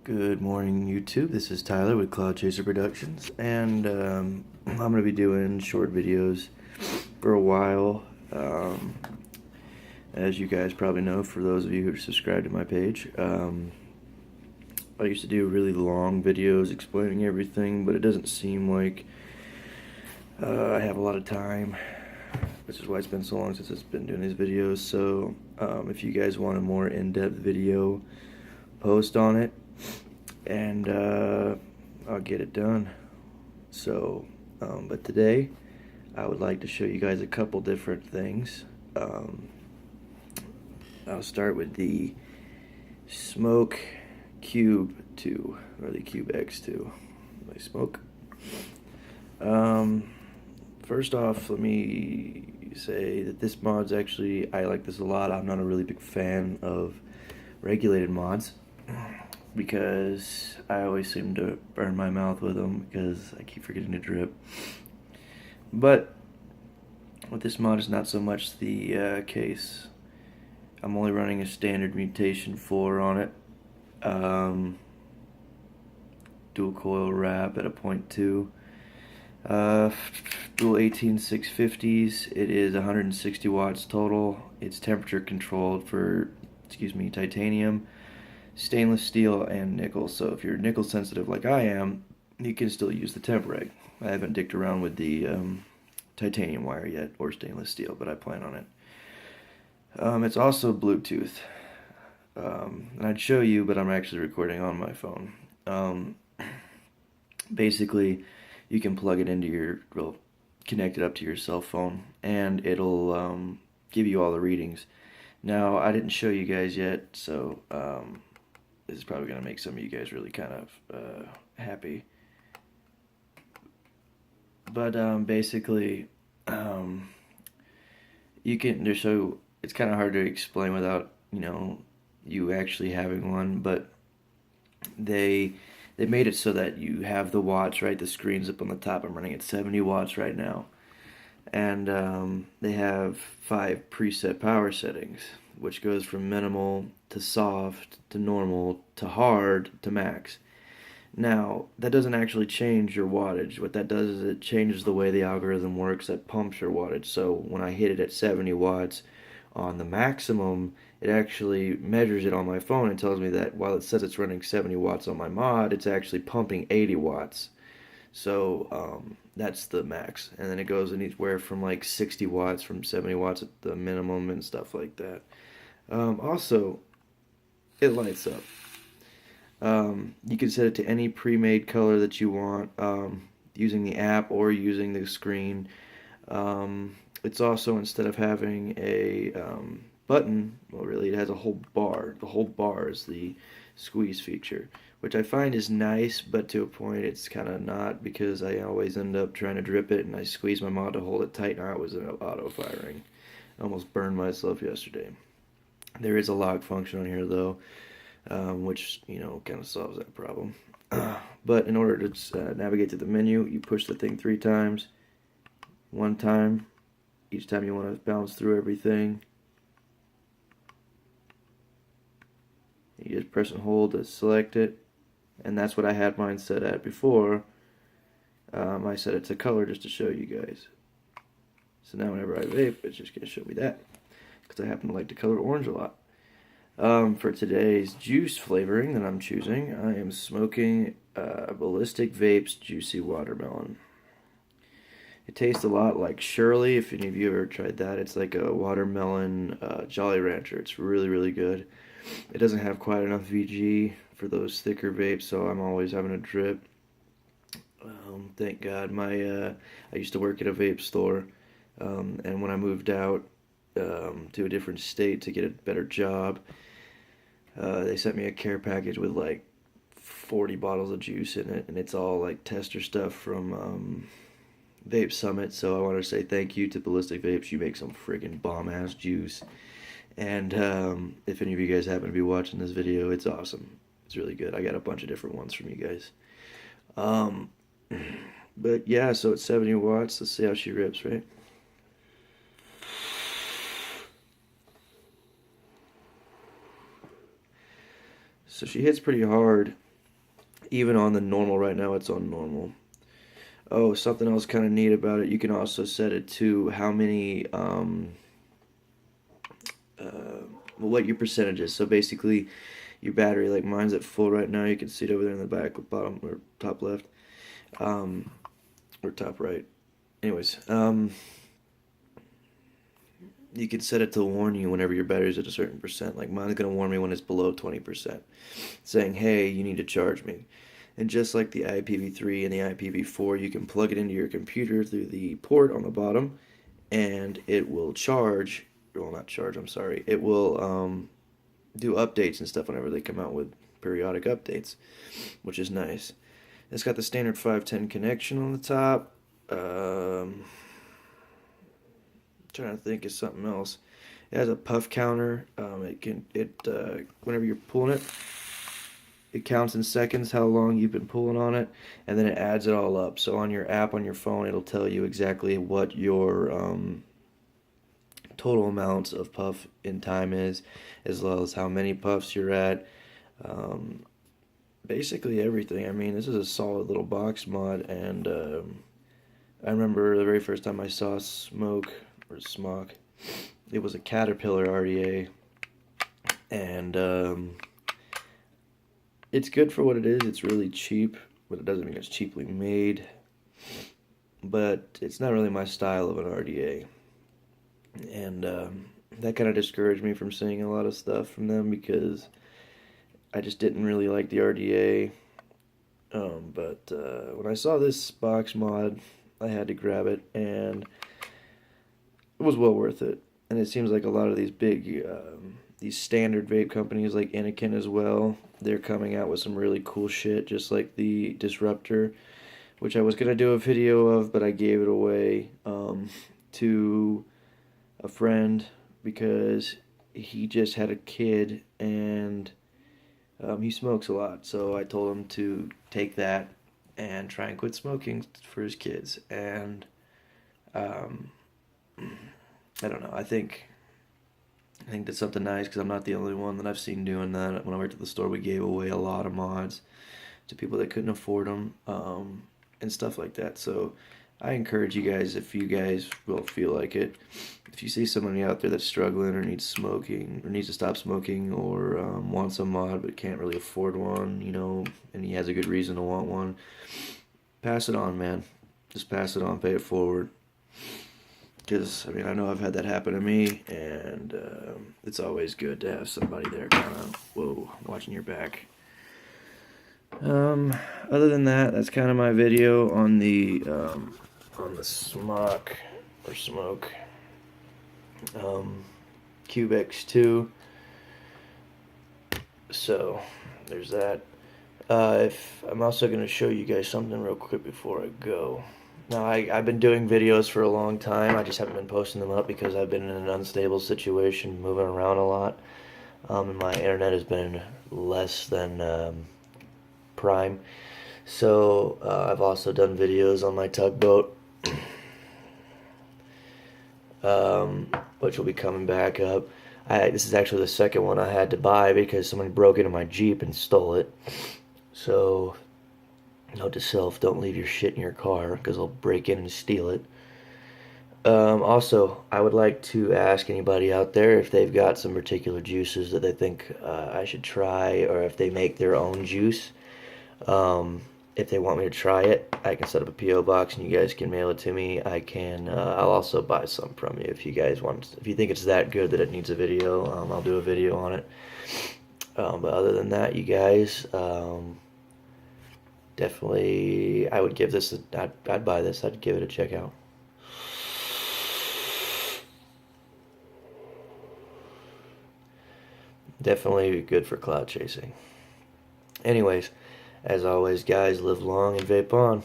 Good morning, YouTube. This is Tyler with Cloud Chaser Productions, and I'm going to be doing short videos for a while. As you guys probably know, for those of you who subscribe to my page, I used to do really long videos explaining everything, but it doesn't seem like I have a lot of time, which is why it's been so long since I've been doing these videos. So if you guys want a more in-depth video, post on it, and I'll get it done. So, but today I would like to show you guys a couple different things. I'll start with the Smok Cube 2, or the Cube X2 by Smok. First off, let me say that this mod's actually, I like this a lot. I'm not a really big fan of regulated mods because I always seem to burn my mouth with them because I keep forgetting to drip. But with this mod, it's not so much the case. I'm only running a standard mutation 4 on it. Dual coil wrap at a 0.2. Dual 18650s. It is 160 watts total. It's temperature controlled for, titanium, stainless steel, and nickel. So if you're nickel sensitive like I am, you can still use the temp reg. I haven't dicked around with the titanium wire yet, or stainless steel, but I plan on it. It's also Bluetooth. And I'd show you, but I'm actually recording on my phone. Basically, you can plug it into connect it up to your cell phone, and it'll give you all the readings. Now, I didn't show you guys yet, so this is probably going to make some of you guys really kind of happy. But basically, you can, so it's kind of hard to explain without, you actually having one, but they made it so that you have the watts, right? The screen's up on the top. I'm running at 70 watts right now. And they have 5 preset power settings, which goes from minimal to soft to normal to hard to max. Now, that doesn't actually change your wattage. What that does is it changes the way the algorithm works that pumps your wattage. So when I hit it at 70 watts on the maximum, it actually measures it on my phone and tells me that while it says it's running 70 watts on my mod, it's actually pumping 80 watts. So that's the max. And then it goes anywhere from like 60 watts, from 70 watts at the minimum and stuff like that. Also, it lights up. You can set it to any pre-made color that you want, using the app or using the screen. It's also, instead of having a button, well, really, it has a whole bar. The whole bar is the squeeze feature, which I find is nice, but to a point it's kind of not, because I always end up trying to drip it and I squeeze my mod to hold it tight. Now it was an auto firing. I almost burned myself yesterday. There is a lock function on here though, which kind of solves that problem. But in order to navigate to the menu, you push the thing 3 times. 1 time, each time you want to bounce through everything. You just press and hold to select it, and that's what I had mine set at before. I set it to color just to show you guys. So now whenever I vape, it's just going to show me that, because I happen to like the color orange a lot. For today's juice flavoring that I'm choosing, I am smoking Ballistic Vapes Juicy Watermelon. It tastes a lot like Shirley, if any of you ever tried that. It's like a watermelon Jolly Rancher. It's really, really good. It doesn't have quite enough VG for those thicker vapes, so I'm always having a drip. Thank God. I used to work at a vape store, and when I moved out to a different state to get a better job, they sent me a care package with like 40 bottles of juice in it, and it's all like tester stuff from Vape Summit. So I want to say thank you to Ballistic Vapes. You make some friggin' bomb-ass juice. And if any of you guys happen to be watching this video, it's awesome. It's really good. I got a bunch of different ones from you guys. But yeah, so it's 70 watts. Let's see how she rips, right? So she hits pretty hard. Even on the normal right now, it's on normal. Oh, something else kind of neat about it, you can also set it to how many, uh, what your percentage is. So basically, your battery, like mine's at full right now. You can see it over there in the back, bottom or top left, um, or top right. Anyways, you can set it to warn you whenever your battery's at a certain percent. Like mine's gonna warn me when it's below 20%, saying, "Hey, you need to charge me." And just like the IPv3 and the IPv4, you can plug it into your computer through the port on the bottom, and it will charge. Well, not charge. I'm sorry. It will do updates and stuff whenever they come out with periodic updates, which is nice. It's got the standard 510 connection on the top. Trying to think of something else. It has a puff counter. Whenever you're pulling it, it counts in seconds how long you've been pulling on it, and then it adds it all up. So on your app on your phone, it'll tell you exactly what your total amounts of puff in time is, as well as how many puffs you're at. Um, Basically everything. I mean, this is a solid little box mod, and I remember the very first time I saw Smoke or Smok, it was a Caterpillar RDA, and it's good for what it is. It's really cheap, but it doesn't mean it's cheaply made. But it's not really my style of an RDA, and that kind of discouraged me from seeing a lot of stuff from them because I just didn't really like the RDA. But when I saw this box mod, I had to grab it, and it was well worth it. And it seems like a lot of these big, these standard vape companies like Anakin as well, they're coming out with some really cool shit, just like the Disruptor, which I was gonna do a video of, but I gave it away to a friend because he just had a kid and he smokes a lot. So I told him to take that and try and quit smoking for his kids. And um, I don't know. I think that's something nice because I'm not the only one that I've seen doing that. When I worked at the store, we gave away a lot of mods to people that couldn't afford them, and stuff like that. So I encourage you guys, if you guys will feel like it, if you see somebody out there that's struggling or needs smoking or needs to stop smoking or wants a mod but can't really afford one, and he has a good reason to want one, pass it on, man. Just pass it on, pay it forward. Because, I mean, I know I've had that happen to me, and it's always good to have somebody there kind of, whoa, watching your back. Other than that, that's kind of my video on the Smok or Smoke Cube X2. So there's that. If I'm also going to show you guys something real quick before I go. Now I've been doing videos for a long time. I just haven't been posting them up because I've been in an unstable situation, moving around a lot, and my internet has been less than prime. So I've also done videos on my tugboat, which will be coming back up. This is actually the second one I had to buy because someone broke into my Jeep and stole it. So, note to self, don't leave your shit in your car because they'll break in and steal it. Also, I would like to ask anybody out there if they've got some particular juices that they think I should try, or if they make their own juice. If they want me to try it, I can set up a P.O. box and you guys can mail it to me. I'll also buy some from you if you guys want. If you think it's that good that it needs a video, I'll do a video on it. But other than that, you guys, definitely, I would give this, I'd buy this, I'd give it a check out. Definitely good for cloud chasing. Anyways, as always, guys, live long and vape on.